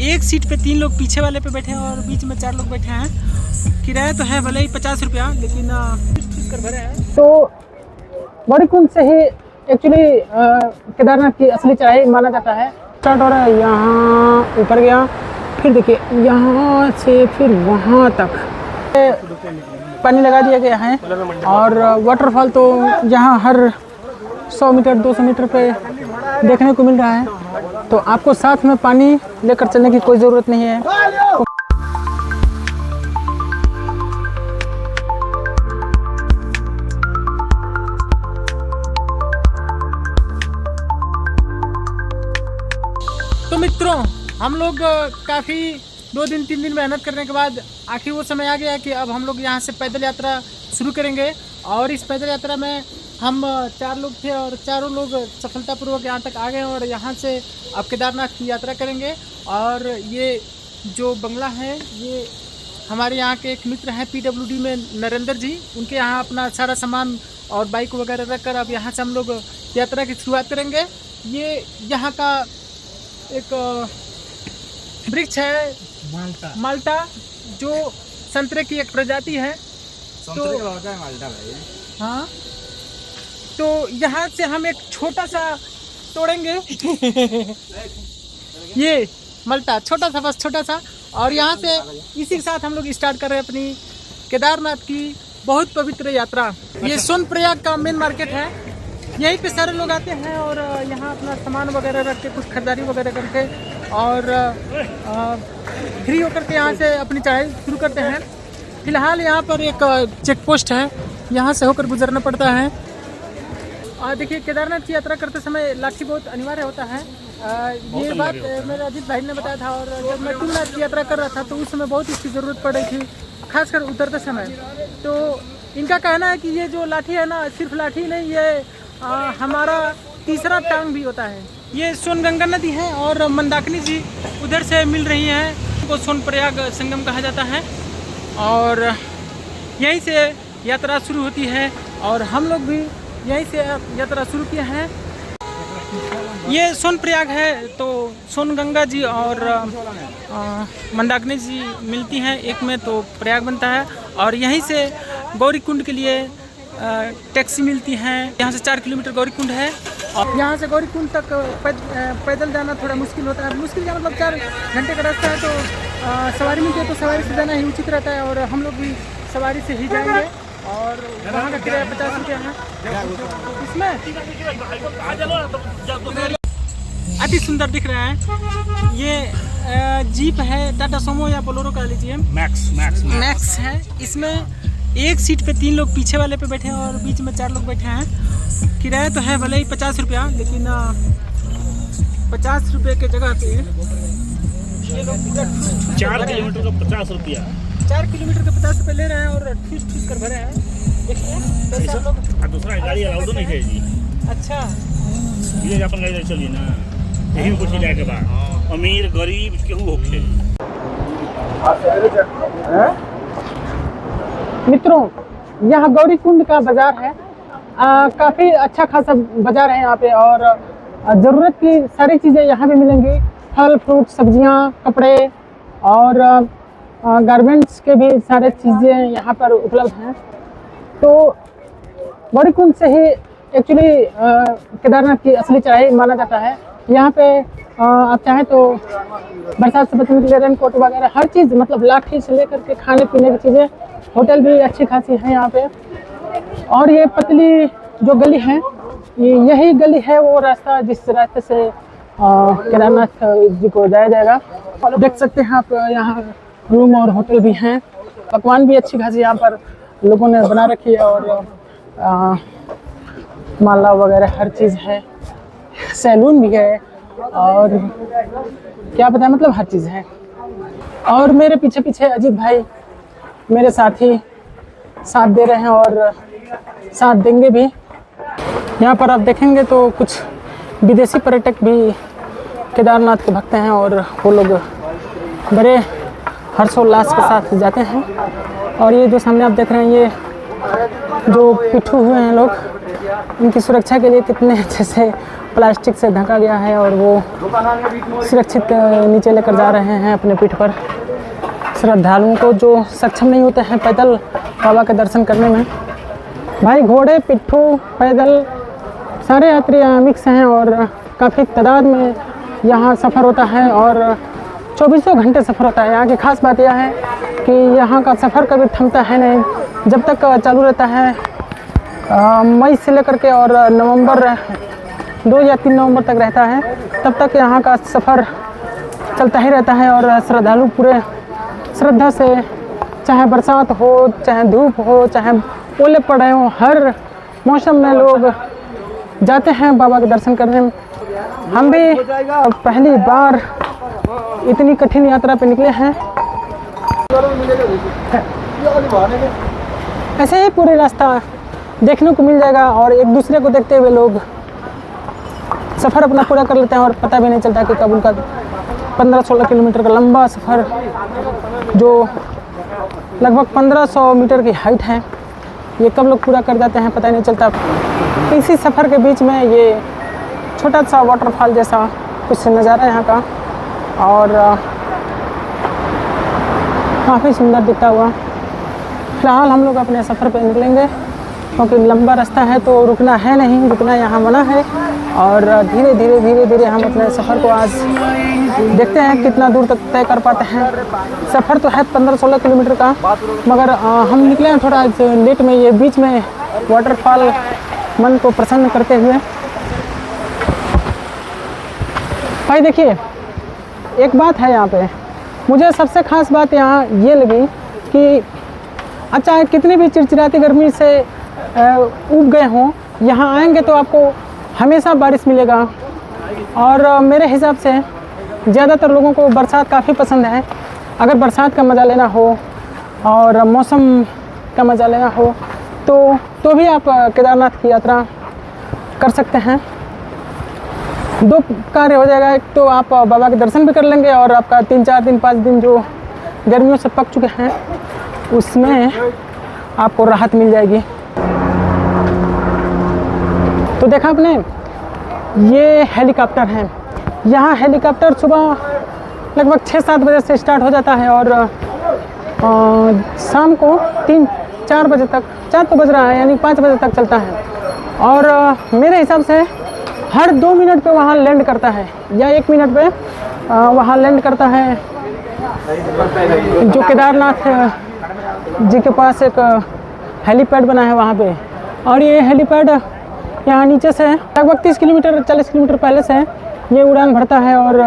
एक सीट पे 3 लोग पीछे वाले पे बैठे हैं और बीच में 4 लोग बैठे हैं। किराया तो है भले ही 50 रुपया, लेकिन कर भरे हैं। तो गौरीकुंड से ही एक्चुअली केदारनाथ की असली चढ़ाई माना जाता है। स्टार्ट हो रहा है, यहाँ ऊपर गया, फिर देखिए यहाँ से फिर वहाँ तक पानी लगा दिया गया है। और वाटरफॉल तो यहाँ हर 100 मीटर 200 मीटर पे देखने को मिल रहा है। तो आपको साथ में पानी लेकर चलने की कोई ज़रूरत नहीं है। तो मित्रों, हम लोग काफ़ी 2 दिन 3 दिन मेहनत करने के बाद आखिर वो समय आ गया कि अब हम लोग यहाँ से पैदल यात्रा शुरू करेंगे। और इस पैदल यात्रा में हम 4 लोग थे और चारों लोग सफलतापूर्वक यहाँ तक आ गए और यहाँ से अब केदारनाथ की यात्रा करेंगे। और ये जो बंगला है, ये हमारे यहाँ के एक मित्र हैं PWD में नरेंद्र जी, उनके यहाँ अपना सारा सामान और बाइक वगैरह रख कर अब यहाँ से हम लोग यात्रा की शुरुआत करेंगे। ये यहाँ का एक वृक्ष है माल्टा, जो संतरे की एक प्रजाति है। तो माल्टा भाई, हाँ, तो यहाँ से हम एक छोटा सा तोड़ेंगे ये माल्टा, छोटा सा, बस छोटा सा। और यहाँ से इसी के साथ हम लोग स्टार्ट कर रहे हैं अपनी केदारनाथ की बहुत पवित्र यात्रा। ये सोनप्रयाग का मेन मार्केट है, यहीं पे सारे लोग आते हैं और यहाँ अपना सामान वगैरह रख के कुछ खरीदारी वगैरह करके और फ्री होकर के यहाँ से अपनी चढ़ाई शुरू करते हैं। फिलहाल यहाँ पर एक चेक पोस्ट है, यहाँ से होकर गुजरना पड़ता है। और देखिए, केदारनाथ की यात्रा करते समय लाठी बहुत अनिवार्य होता है। ये बात मेरे अजीत भाई ने बताया था। और जब मैं तुंगनाथ की यात्रा कर रहा था तो उस समय बहुत इसकी ज़रूरत पड़ रही थी, खासकर उतरते समय। तो इनका कहना है कि ये जो लाठी है ना, सिर्फ लाठी नहीं, ये हमारा तीसरा टांग भी होता है। ये सोनगंगा नदी है और मंदाकिनी जी उधर से मिल रही हैं, उनको सोनप्रयाग संगम कहा जाता है। और यहीं से यात्रा शुरू होती है और हम लोग भी यहीं से यात्रा शुरू किए हैं। ये सोनप्रयाग है, तो सोनगंगा जी और मंदाकिनी जी मिलती हैं एक में, तो प्रयाग बनता है। और यहीं से गौरीकुंड के लिए टैक्सी मिलती हैं। यहाँ से 4 किलोमीटर गौरीकुंड है और यहाँ से गौरीकुंड तक पैदल जाना थोड़ा मुश्किल होता है। मुश्किल क्या मतलब 4 घंटे का रास्ता है, तो सवारी मिलती है तो सवारी से जाना ही उचित रहता है। और हम लोग भी सवारी से ही जाएंगे और वहाँ का किराया 50 रुपया है। इसमें अति सुंदर दिख रहा है। ये जीप है, टाटा सोमो या बोलेरो कह लीजिए, मैक्स है। इसमें एक सीट पे 3 लोग पीछे वाले पे बैठे हैं और बीच में 4 लोग बैठे हैं। किराया तो है भले ही 50 रुपया, लेकिन 50 रुपये के जगह पे ये लोग 4 किलोमीटर का 50 रुपया, 4 किलोमीटर का 50 रुपये ले रहे हैं और ठूस कर भरे हैं। देखिए लोग, दूसरा गाड़ी अलाउड नहीं है जी। अच्छा, ये अपन गाड़ी चलिए ना, यही कुछ ले के बाद अमीर गरीब केहू होखे। मित्रों, यहाँ गौरीकुंड का बाजार है। काफ़ी अच्छा खासा बाजार है यहाँ पे और ज़रूरत की सारी चीज़ें यहाँ पे मिलेंगी। फल फ्रूट, सब्जियाँ, कपड़े और गारमेंट्स के भी सारे चीज़ें यहाँ पर उपलब्ध हैं। तो गौरीकुंड से ही एक्चुअली केदारनाथ की असली चढ़ाई माना जाता है। यहाँ पे आप चाहें तो बरसात से बचने के लिए रेनकोट वगैरह हर चीज़, मतलब लाठी से लेकर के खाने पीने की चीज़ें, होटल भी अच्छी खासी है यहाँ पे। और ये पतली जो गली है, यही गली है वो रास्ता जिस रास्ते से केदारनाथ जी को जाया जाएगा। देख सकते हैं आप, यहाँ रूम और होटल भी हैं। पकवान भी अच्छी खासी यहाँ पर लोगों ने बना रखी है और माला वगैरह हर चीज़ है। सैलून भी है और क्या पता है, मतलब हर चीज़ है। और मेरे पीछे पीछे अजीत भाई मेरे साथी साथ दे रहे हैं और साथ देंगे भी। यहाँ पर आप देखेंगे तो कुछ विदेशी पर्यटक भी केदारनाथ के भक्त हैं और वो लोग बड़े हर्षोल्लास के साथ जाते हैं। और ये जो सामने आप देख रहे हैं, ये जो पिट्ठू हुए हैं लोग, उनकी सुरक्षा के लिए कितने अच्छे से प्लास्टिक से ढका गया है और वो सुरक्षित नीचे लेकर जा रहे हैं अपने पीठ पर श्रद्धालुओं को जो सक्षम नहीं होते हैं पैदल बाबा के दर्शन करने में। भाई घोड़े, पिट्ठू, पैदल सारे यात्री मिक्स हैं और काफ़ी तादाद में यहाँ सफ़र होता है और 24 घंटे सफ़र होता है। यहाँ की ख़ास बात यह है कि यहाँ का सफ़र कभी थमता है नहीं, जब तक चालू रहता है। मई से लेकर के और नवंबर 2 या 3 नवंबर तक रहता है, तब तक यहाँ का सफ़र चलता ही रहता है और श्रद्धालु पूरे श्रद्धा से, चाहे बरसात हो, चाहे धूप हो, चाहे ओले पड़ रहे हो, हर मौसम में लोग जाते हैं बाबा के दर्शन करने में। हम भी पहली बार इतनी कठिन यात्रा पे निकले हैं। ऐसे ही पूरे रास्ता देखने को मिल जाएगा और एक दूसरे को देखते हुए लोग सफ़र अपना पूरा कर लेते हैं और पता भी नहीं चलता कि कब उनका 15-16 किलोमीटर का लंबा सफ़र जो लगभग 1500 मीटर की हाइट है, ये कब लोग पूरा कर जाते हैं पता ही नहीं चलता। इसी सफ़र के बीच में ये छोटा सा वाटरफॉल जैसा कुछ नज़ारा यहाँ का और काफ़ी सुंदर दिखता हुआ। फ़िलहाल हम लोग अपने सफ़र पे निकलेंगे क्योंकि लंबा रास्ता है तो रुकना है नहीं, रुकना यहाँ मना है और धीरे धीरे हम अपने सफ़र को आज देखते हैं कितना दूर तक तय कर पाते हैं। सफ़र तो है 15-16 किलोमीटर का, मगर हम निकले हैं थोड़ा लेट में। ये बीच में वाटरफॉल मन को प्रसन्न करते हुए। भाई देखिए, एक बात है यहाँ पे, मुझे सबसे ख़ास बात यहाँ ये लगी कि अच्छा कितनी भी चिड़चिड़ाती गर्मी से उब गए हों, यहाँ आएंगे तो आपको हमेशा बारिश मिलेगा। और मेरे हिसाब से ज़्यादातर लोगों को बरसात काफ़ी पसंद है। अगर बरसात का मज़ा लेना हो और मौसम का मज़ा लेना हो तो भी आप केदारनाथ की यात्रा कर सकते हैं। 2 कार्य हो जाएगा, एक तो आप बाबा के दर्शन भी कर लेंगे और आपका 3-4 दिन 5 दिन जो गर्मियों से पक चुके हैं उसमें आपको राहत मिल जाएगी। तो देखा आपने, ये हेलीकॉप्टर है। यहाँ हेलीकॉप्टर सुबह लगभग 6-7 बजे से स्टार्ट हो जाता है और शाम को 3-4 बजे तक, 4 तो बज रहा है यानी 5 बजे तक चलता है। और मेरे हिसाब से हर 2 मिनट पे वहाँ लैंड करता है या 1 मिनट पे वहाँ लैंड करता है। जो केदारनाथ जी के पास एक हेलीपैड बना है वहाँ पे, और ये हेलीपैड यहाँ नीचे से लगभग 30 किलोमीटर 40 किलोमीटर पहले से ये उड़ान भरता है और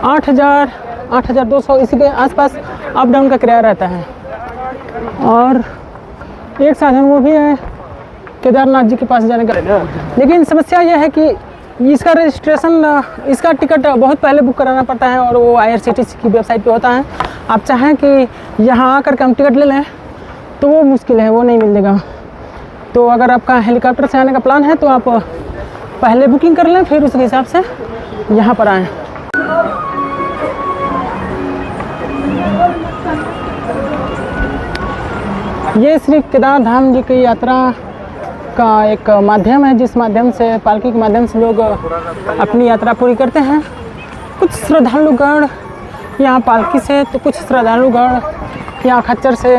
8,200 इसी के आसपास अप डाउन का किराया रहता है। और एक साधन वो भी है केदारनाथ जी के पास जाने का। लेकिन समस्या यह है कि इसका रजिस्ट्रेशन, इसका टिकट बहुत पहले बुक कराना पड़ता है और वो IRCTC की वेबसाइट पे होता है। आप चाहें कि यहाँ आकर के हम टिकट ले लें तो वो मुश्किल है, वो नहीं मिलेगा। तो अगर आपका हेलीकॉप्टर से आने का प्लान है तो आप पहले बुकिंग कर लें, फिर उसके हिसाब से यहाँ पर आएँ। ये श्री केदार धाम जी की यात्रा का एक माध्यम है, जिस माध्यम से, पालकी के माध्यम से लोग अपनी यात्रा पूरी करते हैं। कुछ श्रद्धालुगण यहाँ पालकी से, तो कुछ श्रद्धालुगण यहाँ खच्चर से,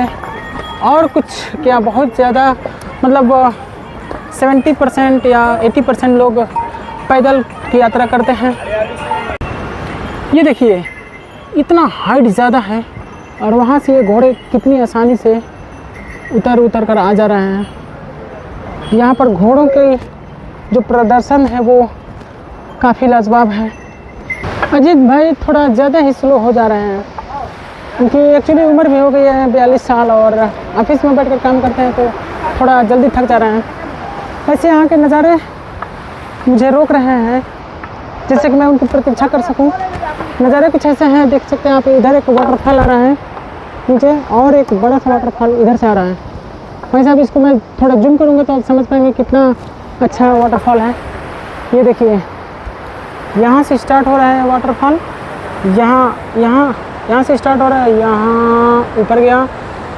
और कुछ क्या बहुत ज़्यादा मतलब 70% या 80% लोग पैदल की यात्रा करते हैं। ये देखिए इतना हाइट ज़्यादा है और वहाँ से ये घोड़े कितनी आसानी से उतर कर आ जा रहे हैं। यहाँ पर घोड़ों के जो प्रदर्शन है वो काफ़ी लाजवाब है। अजीत भाई थोड़ा ज़्यादा ही स्लो हो जा रहे हैं, क्योंकि एक्चुअली उम्र भी हो गई है 42 साल और ऑफिस में बैठकर काम करते हैं तो थोड़ा जल्दी थक जा रहे हैं। वैसे यहाँ के नज़ारे मुझे रोक रहे हैं जिससे कि मैं उनकी प्रतीक्षा कर सकूं। नज़ारे कुछ ऐसे हैं, देख सकते हैं आप, इधर एक वाटरफॉल आ रहा है नीचे और एक बड़ा सा वाटरफॉल इधर से आ रहा है। भाई साहब इसको मैं थोड़ा जूम करूँगा तो आप समझ पाएंगे कितना अच्छा वाटरफॉल है। ये देखिए यहाँ से स्टार्ट हो रहा है वाटरफॉल, यहाँ से स्टार्ट हो रहा है, यहाँ ऊपर गया,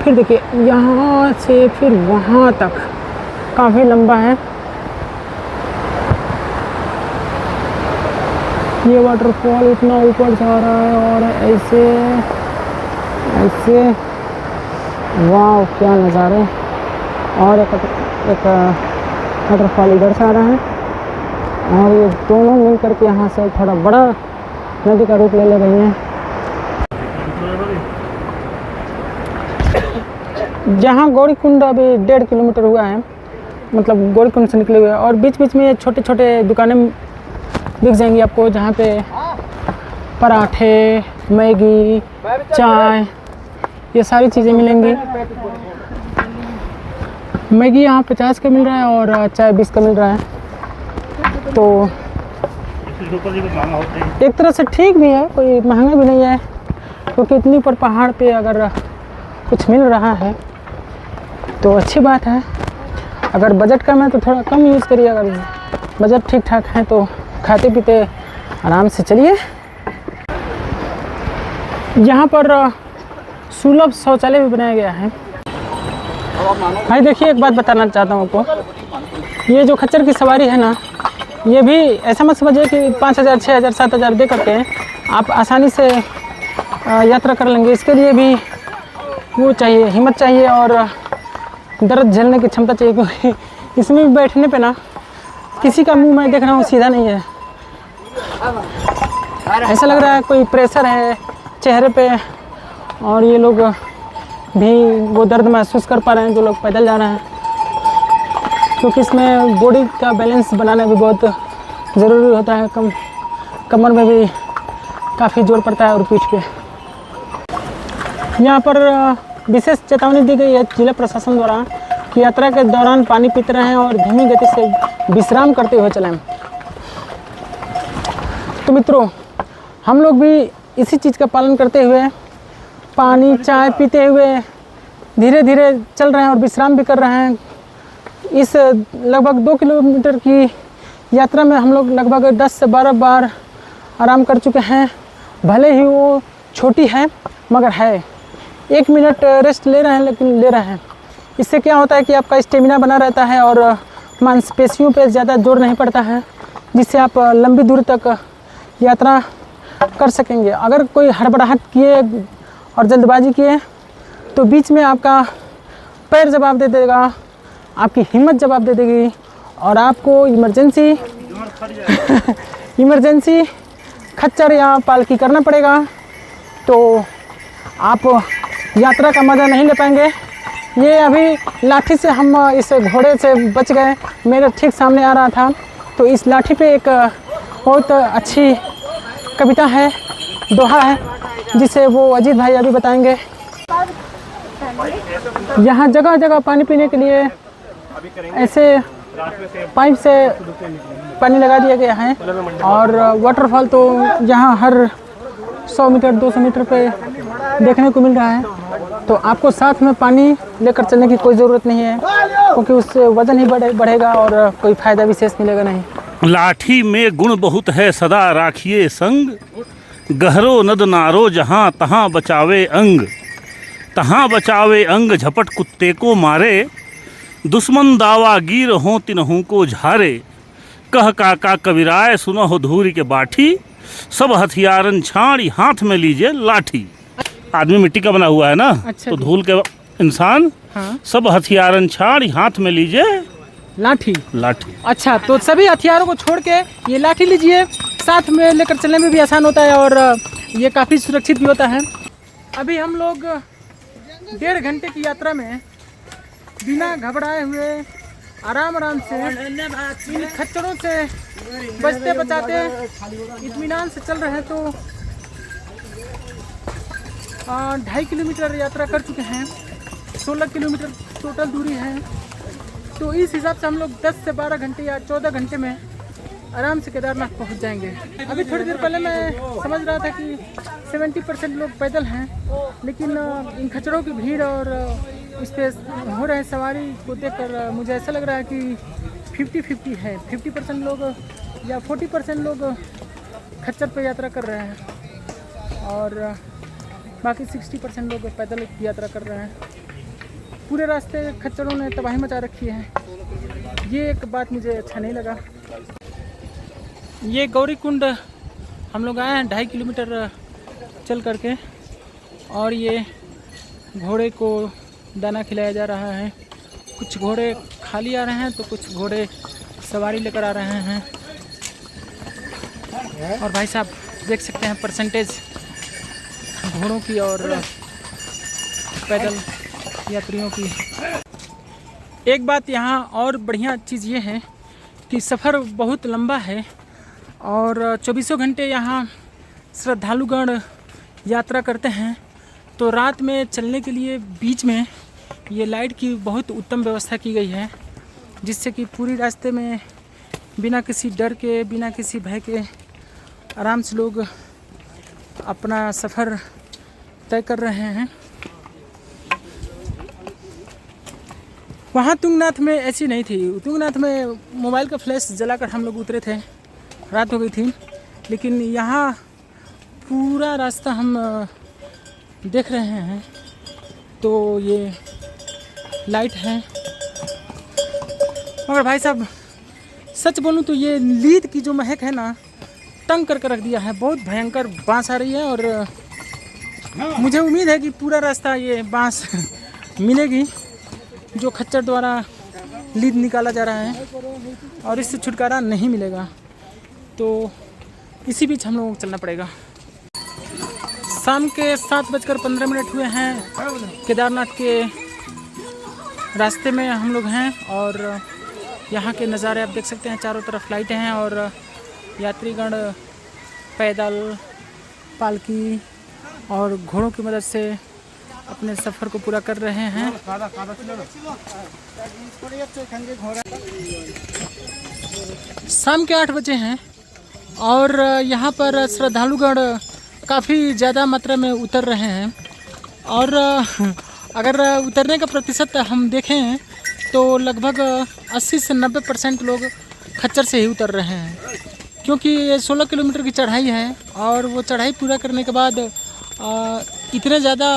फिर देखिए यहाँ से फिर वहाँ तक काफ़ी लंबा है। ये वाटरफॉल इतना ऊपर जा रहा है और ऐसे ऐसे, वाह क्या नज़ारे। और एक वाटरफॉल इधर से आ रहा है और ये दोनों मिल करके यहाँ से थोड़ा बड़ा नदी का रूप ले रही हैं। जहाँ गौरीकुंड अभी 1.5 किलोमीटर हुआ है, मतलब गौरीकुंड से निकले हुए, और बीच बीच में छोटे छोटे दुकानें दिख जाएंगी आपको, जहाँ पे पराठे, मैगी, चाय, ये सारी चीज़ें मिलेंगी। मैगी यहाँ 50 का मिल रहा है और चाय 20 का मिल रहा है। तो एक तरह से ठीक भी है, कोई महंगा भी नहीं है, क्योंकि इतनी ऊपर पहाड़ पे अगर कुछ मिल रहा है तो अच्छी बात है। अगर बजट कम है तो थोड़ा कम यूज़ करिए, अगर बजट ठीक ठाक है तो खाते पीते आराम से चलिए। यहाँ पर सुलभ शौचालय भी बनाया गया है। भाई देखिए, एक बात बताना चाहता हूँ आपको, ये जो खच्चर की सवारी है ना, ये भी ऐसा मत समझिए कि 5,000, 6,000, 7,000 दे करके आप आसानी से यात्रा कर लेंगे। इसके लिए भी वो चाहिए, हिम्मत चाहिए और दर्द झेलने की क्षमता चाहिए, क्योंकि इसमें भी बैठने पे ना किसी का मुंह मैं देख रहा हूँ सीधा नहीं है। ऐसा लग रहा है कोई प्रेशर है चेहरे पे, और ये लोग भी वो दर्द महसूस कर पा रहे हैं जो लोग पैदल जा रहे हैं, क्योंकि इसमें बॉडी का बैलेंस बनाना भी बहुत ज़रूरी होता है। कमर में भी काफ़ी जोर पड़ता है और पीठ पे। यहाँ पर विशेष चेतावनी दी गई है जिला प्रशासन द्वारा कि यात्रा के दौरान पानी पीते रहें और धीमी गति से विश्राम करते हुए चलें। तो मित्रों, हम लोग भी इसी चीज़ का पालन करते हुए पानी चाय पीते हुए धीरे धीरे चल रहे हैं और विश्राम भी कर रहे हैं। इस लगभग 2 किलोमीटर की यात्रा में हम लोग लगभग 10 से 12 बार आराम कर चुके हैं। भले ही वो छोटी है मगर है, 1 मिनट रेस्ट ले रहे हैं, लेकिन ले रहे हैं। इससे क्या होता है कि आपका स्टेमिना बना रहता है और मांसपेशियों पे ज़्यादा जोर नहीं पड़ता है, जिससे आप लंबी दूरी तक यात्रा कर सकेंगे। अगर कोई हड़बड़ाहट किए और जल्दबाजी किए तो बीच में आपका पैर जवाब दे देगा, आपकी हिम्मत जवाब दे देगी और आपको इमरजेंसी खच्चर या पालकी करना पड़ेगा। तो आप यात्रा का मज़ा नहीं ले पाएंगे। ये अभी लाठी से हम इस घोड़े से बच गए, मेरे ठीक सामने आ रहा था। तो इस लाठी पे एक बहुत अच्छी कविता है, दोहा है, जिसे वो अजीत भाई अभी बताएंगे। यहाँ जगह जगह पानी पीने के लिए ऐसे पाइप से पानी लगा दिया गया है, और वाटरफॉल तो यहाँ हर 100 मीटर 200 मीटर पे देखने को मिल रहा है। तो आपको साथ में पानी लेकर चलने की कोई ज़रूरत नहीं है, क्योंकि उससे वज़न ही बढ़ेगा और कोई फ़ायदा विशेष मिलेगा नहीं। लाठी में गुण बहुत है सदा राखिए संग, गहरो नद नारो जहाँ तहाँ बचावे अंग, तहाँ बचावे अंग झपट कुत्ते को मारे, दुश्मन दावा गिर हो तिनहू को झारे, कह काका कबीराय सुनो धूरी के बाठी, सब हथियारन छाड़ी हाथ में लीजिए लाठी। आदमी मिट्टी का बना हुआ है ना, अच्छा तो धूल के इंसान, हाँ। सब हथियारन छाड़ी हाथ में लीजिए लाठी। अच्छा, तो सभी हथियारों को छोड़ के ये लाठी लीजिए, साथ में लेकर चलने में भी आसान होता है और ये काफ़ी सुरक्षित भी होता है। अभी हम लोग 1.5 घंटे की यात्रा में बिना घबराए हुए आराम से इन खच्चरों से बचते बचाते इत्मीनान से चल रहे हैं। तो 2.5 किलोमीटर यात्रा कर चुके हैं, 16 किलोमीटर टोटल दूरी है। तो इस हिसाब से हम लोग 10 से 12 घंटे या 14 घंटे में आराम से केदारनाथ पहुंच जाएंगे। अभी थोड़ी देर पहले मैं समझ रहा था कि 70% लोग पैदल हैं, लेकिन इन खच्चरों की भीड़ और इस पे हो रहे सवारी को देखकर मुझे ऐसा लग रहा है कि 50-50 है। 50% लोग या 40% लोग खच्चर पे यात्रा कर रहे हैं और बाकी 60% लोग पैदल यात्रा कर रहे हैं। पूरे रास्ते खच्चरों ने तबाही मचा रखी है। ये एक बात मुझे अच्छा नहीं लगा। ये गौरी कुंड हम लोग आए हैं 2.5 किलोमीटर चल करके, और ये घोड़े को दाना खिलाया जा रहा है। कुछ घोड़े खाली आ रहे हैं तो कुछ घोड़े सवारी लेकर आ रहे हैं। और भाई साहब देख सकते हैं परसेंटेज घोड़ों की और पैदल यात्रियों की। एक बात यहाँ और बढ़िया चीज़ ये है कि सफ़र बहुत लंबा है और 24 घंटे यहाँ श्रद्धालुगण यात्रा करते हैं। तो रात में चलने के लिए बीच में ये लाइट की बहुत उत्तम व्यवस्था की गई है, जिससे कि पूरी रास्ते में बिना किसी डर के, बिना किसी भय के आराम से लोग अपना सफ़र तय कर रहे हैं। वहाँ तुंगनाथ में ऐसी नहीं थी। तुंगनाथ में मोबाइल का फ्लैश जलाकर हम लोग उतरे थे, रात हो गई थी। लेकिन यहाँ पूरा रास्ता हम देख रहे हैं तो ये लाइट है। मगर भाई साहब सच बोलूँ तो ये लीद की जो महक है ना, तंग करके रख दिया है। बहुत भयंकर बांस आ रही है और मुझे उम्मीद है कि पूरा रास्ता ये बांस मिलेगी जो खच्चर द्वारा लीद निकाला जा रहा है, और इससे छुटकारा नहीं मिलेगा। तो इसी बीच हम लोगों को चलना पड़ेगा। शाम के 7:15 हुए हैं। केदारनाथ के रास्ते में हम लोग हैं और यहाँ के नज़ारे आप देख सकते हैं। चारों तरफ लाइटें हैं और यात्रीगण पैदल, पालकी और घोड़ों की मदद से अपने सफ़र को पूरा कर रहे हैं। शाम के 8 बजे हैं और यहाँ पर श्रद्धालुगण काफ़ी ज़्यादा मात्रा में उतर रहे हैं। और अगर उतरने का प्रतिशत हम देखें तो लगभग 80 से 90% लोग खच्चर से ही उतर रहे हैं, क्योंकि ये 16 किलोमीटर की चढ़ाई है और वो चढ़ाई पूरा करने के बाद इतने ज़्यादा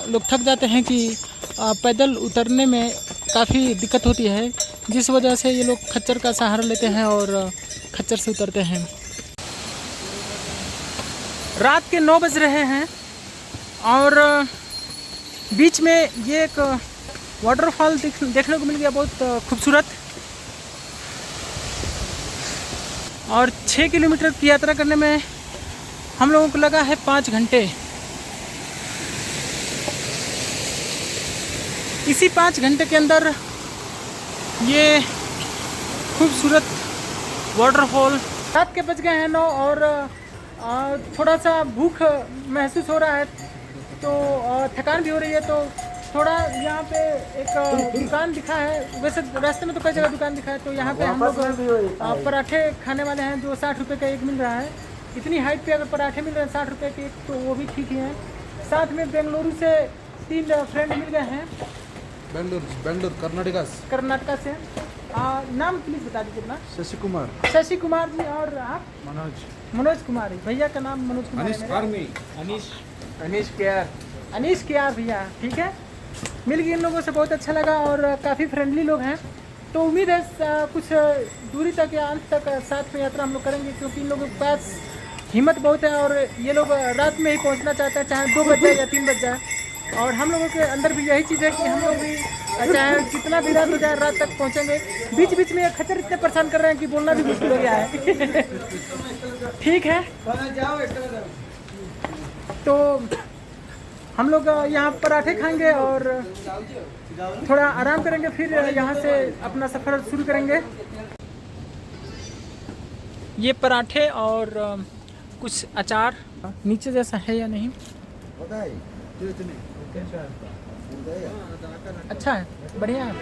लोग थक जाते हैं कि पैदल उतरने में काफ़ी दिक्कत होती है, जिस वजह से ये लोग खच्चर का सहारा लेते हैं और खच्चर से उतरते हैं। रात के 9 बज रहे हैं और बीच में ये एक वाटरफॉल देखने को मिल गया, बहुत खूबसूरत। और 6 किलोमीटर की यात्रा करने में हम लोगों को लगा है 5 घंटे। इसी 5 घंटे के अंदर ये खूबसूरत वाटरफॉल। रात के बज गए हैं 9 और थोड़ा सा भूख महसूस हो रहा है, तो थकान भी हो रही है। तो थोड़ा यहाँ पे एक दुकान दिखा है, वैसे रास्ते में तो कई जगह दुकान दिखा है। तो यहाँ पे हम लोग पराठे खाने वाले हैं जो 60 रुपये का एक मिल रहा है। इतनी हाइट पे अगर पराठे मिल रहे हैं 60 रुपये के एक, तो वो भी ठीक ही है। साथ में बेंगलुरु से 3 फ्रेंड मिल गए हैं। बेंगलुरु कर्नाटका से। नाम प्लीज़ बता दीजिए अपना। शशि कुमार जी। और आप? मनोज कुमार। भैया का नाम मनोज कुमार है। अनीश कियार भैया, ठीक है। मिल गए इन लोगों से, बहुत अच्छा लगा और काफ़ी फ्रेंडली लोग हैं। तो उम्मीद है कुछ दूरी तक या अंत तक साथ में यात्रा हम लोग करेंगे, क्योंकि इन लोगों के पास हिम्मत बहुत है और ये लोग रात में ही पहुंचना चाहते हैं, चाहे 2 बज जाए या 3 बज जाए। और हम लोगों के अंदर भी यही चीज़ है कि हम लोग भी चाहे कितना भी रात हो जाए, रात तक पहुंचेंगे। बीच बीच में खच्चर इतने परेशान कर रहे हैं कि बोलना भी मुश्किल हो गया है। ठीक है, तो हम लोग यहाँ पराठे खाएंगे और थोड़ा आराम करेंगे, फिर यहाँ से अपना सफ़र शुरू करेंगे। ये पराठे और कुछ अचार नीचे जैसा है या नहीं, अच्छा है, बढ़िया है।